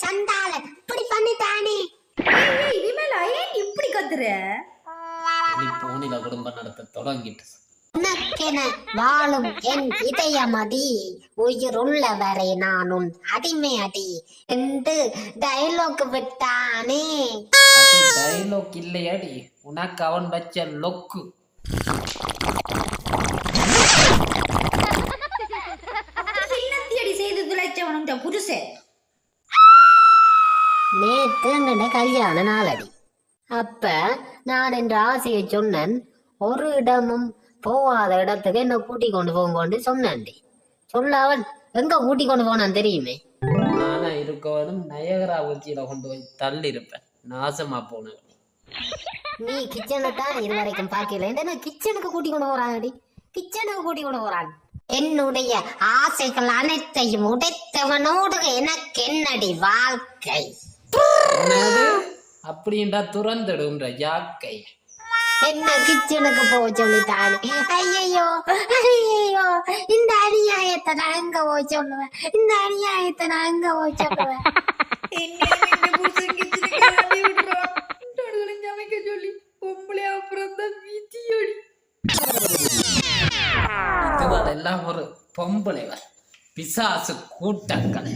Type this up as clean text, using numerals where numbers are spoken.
சண்டாளன் இப்படி பண்ணிட்டானே. விமலா ஏன் இப்படி கத்துற? நீ போனில குடும்பம் நடத்த தொடங்கிட்டு உனக்கென வாழும் என் இதயமடி, உயிருள்ள வரை நானும் அடிமை அடி என்று டயலாக் விட்டானே. அது டயலாக் இல்லையாடி, உனக்கு அவன் வச்ச லொக்கு. என்னத்தியடி செய்து துளைச்சவனும் புருஷன். நேற்று என்னோட கல்யாண நாளடி. அப்ப நான் என்ற ஆசையை சொன்னேன். ஒரு இடமும் போகாத இடத்துக்கு என்ன கூட்டி கொண்டு போங்கன்னு சொன்னேன்டி. சொல்ல அவன் எங்க கூட்டி கொண்டு போனான் தெரியுமே? நானா இருக்கவனும் நயகரா ஊச்சியில கொண்டு போய் தள்ளி இருப்பேன். நாசமா போனவன். நீ கிச்சனை தான் இது வரைக்கும் பார்க்கல. என்ன கிச்சனுக்கு கூட்டி கொண்டு போறாங்கடி, கிச்சனுக்கு கூட்டி கொண்டு போறாங்க. என்னுடைய ஆசைகள் அனைத்தையும் உடைத்தவனோடு எனக்கு என்னடி வாழ்க்கை? அப்படின்றா துறந்துடுன்ற யாக்கை. என்ன கிச்சனுக்கு போக சொல்லிட்டானே. ஐயோ ஐயோ, இந்த அநியாயத்தை நான் எங்க போய் சொல்லுவேன்? இந்த அநியாயத்தை நான் எங்க போய் சொல்லுவேன்? சொல்லி பொம்பளை அப்புறம் தான் வீதியோடி. இதுவெல்லாம் ஒரு பொம்பளை பிசாசு கூட்டங்கள்.